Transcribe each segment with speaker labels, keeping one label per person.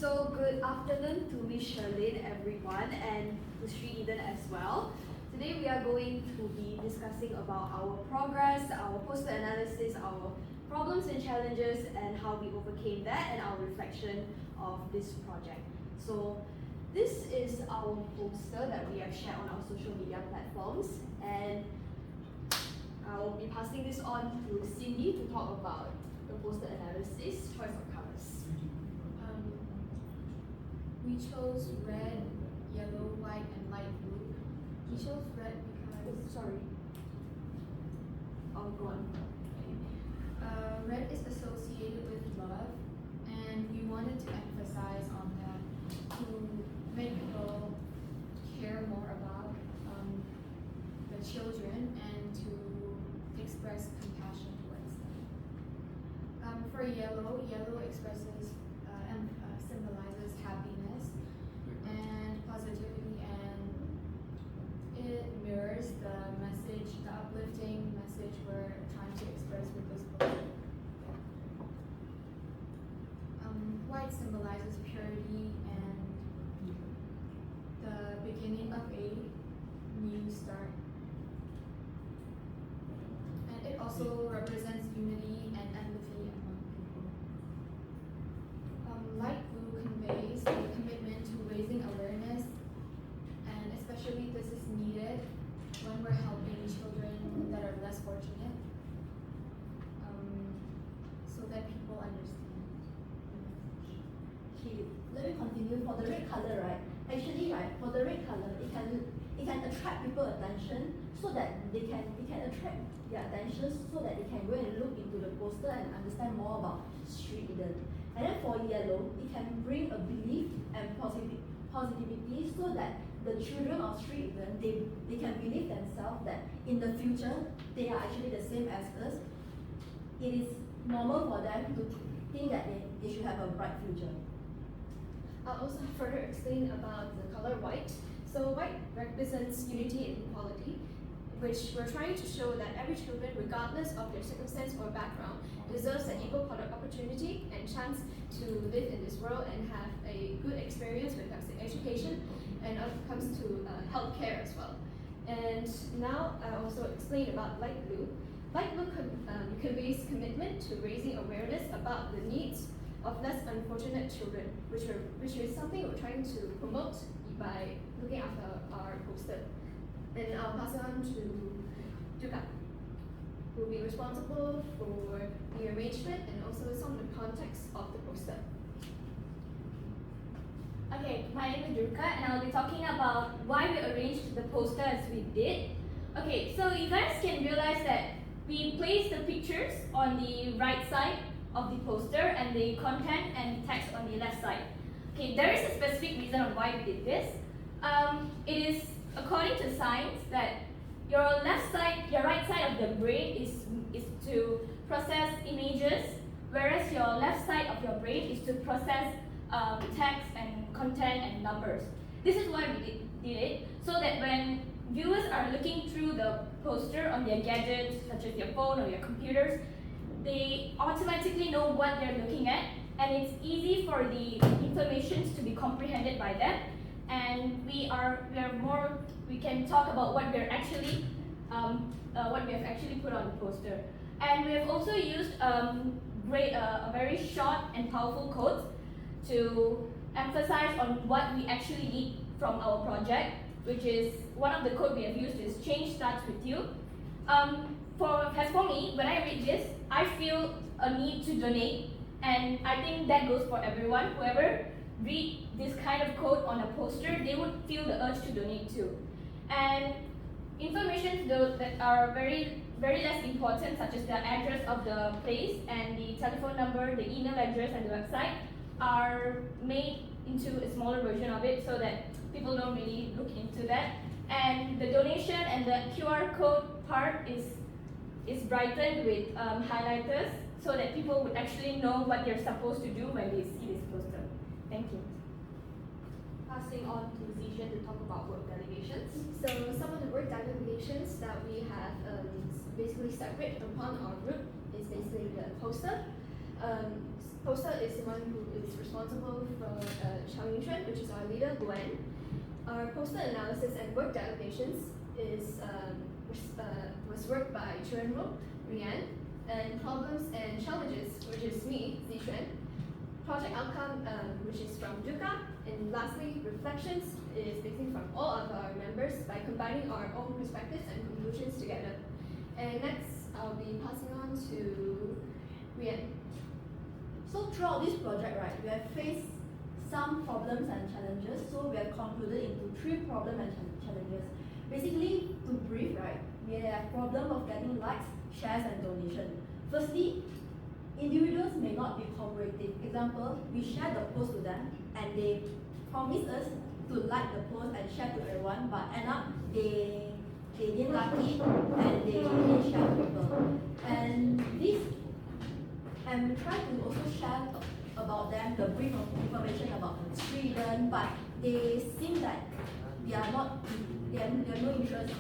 Speaker 1: So good afternoon to Miss Charlene, everyone, and to Sri Eden as well. Today we are going to be discussing about our progress, our poster analysis, our problems and challenges, and how we overcame that, and our reflection of this project. So this is our poster that we have shared on our social media platforms, and I will be passing this on to Cindy to talk about the poster analysis, choice of colors.
Speaker 2: We chose red, yellow, white, and light blue. We chose red because
Speaker 1: Go on.
Speaker 2: Red is associated with love, and we wanted to emphasize on that to make people care more about the children and to express compassion towards them. For yellow, yellow expresses and symbolizes happiness and positivity, and it mirrors the message, the uplifting message we're trying to express with this book. White symbolizes purity and the beginning of a new start. And it also represents unity and empathy among people. Light blue conveys a commitment to raising awareness, and especially this is needed when we're helping children that are less fortunate, so that people understand.
Speaker 3: Okay, let me continue. For the red color, right? Actually, right, for the red color, it can attract people attention so that it can attract their attention so that they can go and look into the poster and understand more about Sri Eden. And then for yellow, it can bring a belief and positivity so that the children of Sri Eden, they can believe themselves that in the future they are actually the same as us. It is normal for them to think that they should have a bright future.
Speaker 1: I'll also further explain about the color white. So white represents unity and equality, which we're trying to show that every children, regardless of their circumstance or background, deserves an equal opportunity and chance to live in this world and have a good experience when it comes to education and when it comes to healthcare as well. And now I also explain about light blue. Light blue conveys commitment to raising awareness about the needs of less unfortunate children, which is something we're trying to promote by looking after our poster. And I'll pass it on to Duka, who will be responsible for the arrangement and also some of the context of the poster.
Speaker 4: Okay, my name is Durka, and I'll be talking about why we arranged the poster as we did. Okay, so you guys can realize that we placed the pictures on the right side of the poster and the content and text on the left side. Okay, there is a specific reason on why we did this. It is according to science that your right side of the brain is to process images, whereas your left side of your brain is to process text and content and numbers. This is why we did it, so that when viewers are looking through the poster on their gadgets, such as your phone or your computers, they automatically know what they're looking at, and it's easy for the information to be comprehended by them. And we can talk about what we have actually put on the poster. And we have also used a very short and powerful quotes to emphasize on what we actually need from our project, which is one of the quotes we have used is "Change starts with you." For me, when I read this, I feel a need to donate, and I think that goes for everyone. Whoever read this kind of quote on a poster, they would feel the urge to donate too. And information though that are very less important, such as the address of the place and the telephone number, the email address, and the website, are made into a smaller version of it so that people don't really look into that. And the donation and the QR code part is brightened with highlighters so that people would actually know what they're supposed to do when they see this poster. Thank you.
Speaker 1: Passing on to Zishan to talk about work delegations.
Speaker 5: So some of the work delegations that we have basically separate upon our group is basically the poster.
Speaker 1: Poster is someone who is responsible for Chau Ying Xuan, which is our leader, Gwen. Our poster analysis and work delegations was worked by Chuan, Rian, and problems and challenges, which is me, Zixuan. Project outcome, which is from Duka, and lastly, reflections is basically from all of our members by combining our own perspectives and conclusions together. And next, I'll be passing on to Rian.
Speaker 3: So throughout this project, right, we have faced some problems and challenges. So we have concluded into 3 problems and challenges. Basically, to brief, right, we have problem of getting likes, shares, and donation. Firstly, individuals may not be cooperative. Example, we share the post to them, and they promise us to like the post and share to everyone, but end up they didn't like it and they didn't share to people. And we try to also share about them the brief of information about Sweden, but they seem that they have no interest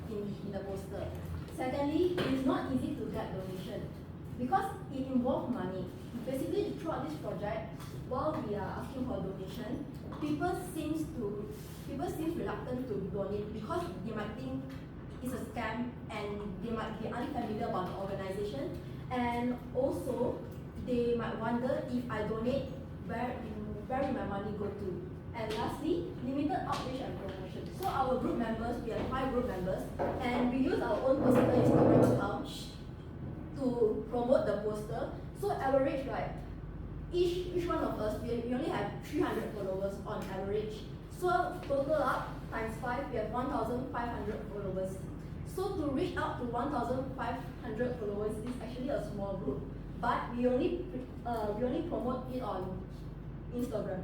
Speaker 3: in the poster. Secondly, it is not easy to get donation because it involves money. Basically, throughout this project, while we are asking for donation, people seems reluctant to donate because they might think it's a scam and they might be unfamiliar about the organization, and also they might wonder if I donate, where will my money go to? And lastly, limited outreach and promotion. So our group members, we have 5 group members, and we use our own personal Instagram account to promote the poster. So average, right, each one of us, we only have 300 followers on average. So total up times 5, we have 1,500 followers. So to reach out to 1,500 followers is actually a small group, but we only promote it on Instagram.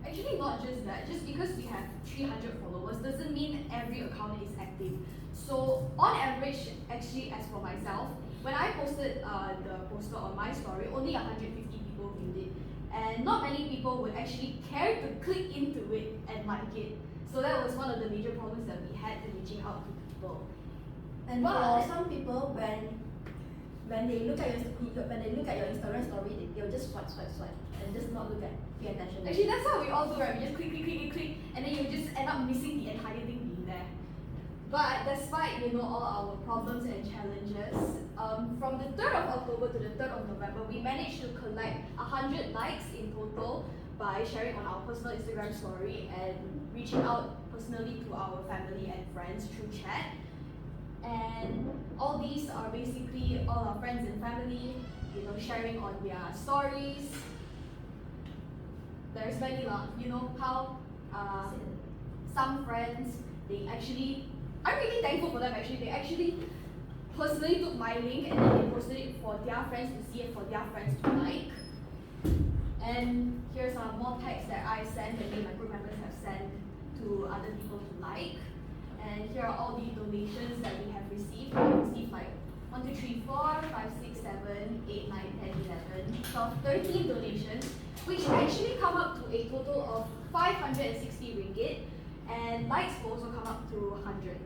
Speaker 4: Actually, not just that. Just because we have 300 followers doesn't mean every account is active. So on average, actually, as for myself, when I posted the poster on my story, only 150 people viewed it, and not many people would actually care to click into it and like it. So that was one of the major problems that we had in reaching out to people.
Speaker 3: And for some people, when they look at your Instagram story, they'll just swipe, and just not pay attention.
Speaker 4: Actually, that's what we all do, right? We just click, and then you just end up missing the entire thing being there. But despite all our problems and challenges, from the 3rd of October to the 3rd of November, we managed to collect 100 likes in total by sharing on our personal Instagram story and reaching out personally to our family and friends through chat. And all these are basically all our friends and family, sharing on their stories. There's many lah. How some friends, I'm really thankful for them actually. They actually personally took my link and then they posted it for their friends to see it, for their friends to like. And here's some more texts that I sent and my group members have sent to other people to like. And here are all the donations that we have received. We have received like 1, 2, 3, 4, 5, 6, 7, 8, 9, 10, 11, 12, 13 donations, which actually come up to a total of 560 ringgit, and likes will also come up to 100.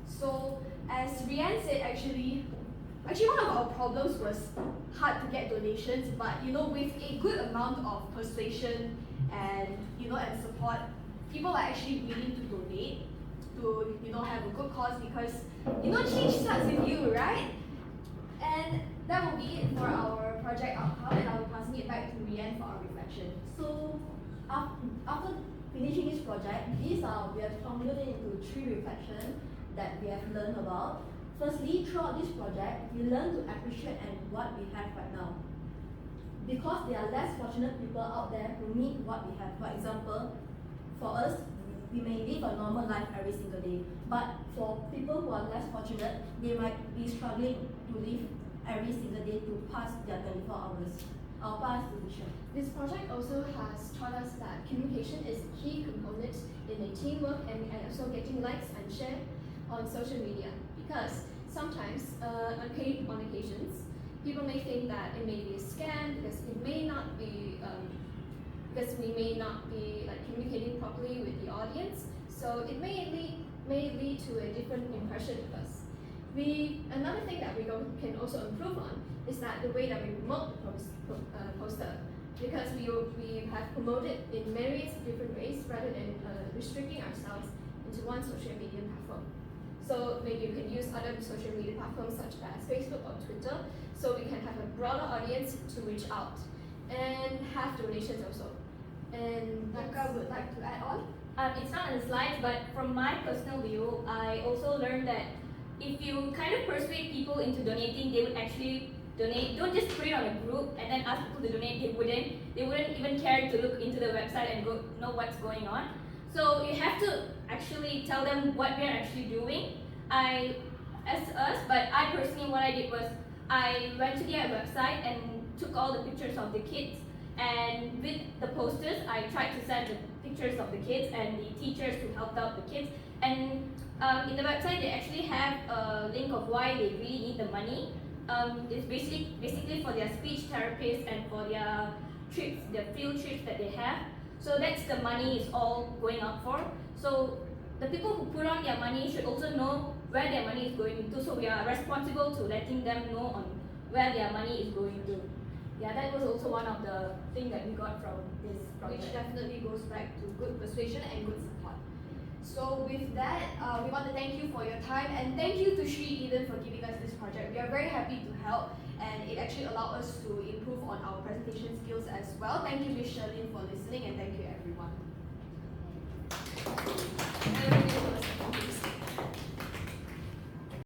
Speaker 4: So as Rian said, actually one of our problems was hard to get donations, but with a good amount of persuasion and and support, people are actually willing to donate to have a good cause, because change starts with you, right? And that will be it for our project outcome, and I'll be passing it back to Rian for our reflection.
Speaker 3: So after finishing this project, we have concluded into 3 reflections that we have learned about. Firstly, throughout this project, we learn to appreciate and what we have right now, because there are less fortunate people out there who need what we have. For example, for us, we may live a normal life every single day, but for people who are less fortunate, they might be struggling to live every single day to pass their 24 hours or pass the vision.
Speaker 1: This project also has taught us that communication is a key component in a teamwork and also getting likes and share on social media, because sometimes on occasions people may think that it may be a scam because it may not be because we may not be communicating properly with the audience, so it may lead to a different impression of us. Another thing that we can also improve on is that the way that we promote the poster, because we have promoted in various different ways rather than restricting ourselves into one social media platform. So maybe we can use other social media platforms such as Facebook or Twitter, so we can have a broader audience to reach out and have donations also. And
Speaker 3: Naka would like to add on?
Speaker 4: It's not on the slides, but from my personal view, I also learned that if you kind of persuade people into donating, they would actually donate. Don't just put it on a group and then ask people to donate. They wouldn't even care to look into the website and know what's going on. So you have to actually tell them what we're actually doing. But I personally, what I did was I went to their website and took all the pictures of the kids, and with the posters, I tried to send the pictures of the kids and the teachers who helped out the kids. And in the website, they actually have a link of why they really need the money. It's basically for their speech therapists and for their trips, their field trips that they have. So that's the money is all going out for. So the people who put on their money should also know where their money is going into. So we are responsible to letting them know on where their money is going to. Yeah, that was also one of the things that we got from this project.
Speaker 3: Which definitely goes back to good persuasion and good support. So with that, we want to thank you for your time, and thank you to Sri Eden for giving us this project. We are very happy to help, and it actually allowed us to improve on our presentation skills as well. Thank you, Ms. Sherlyn, for listening, and thank you everyone.
Speaker 1: everything was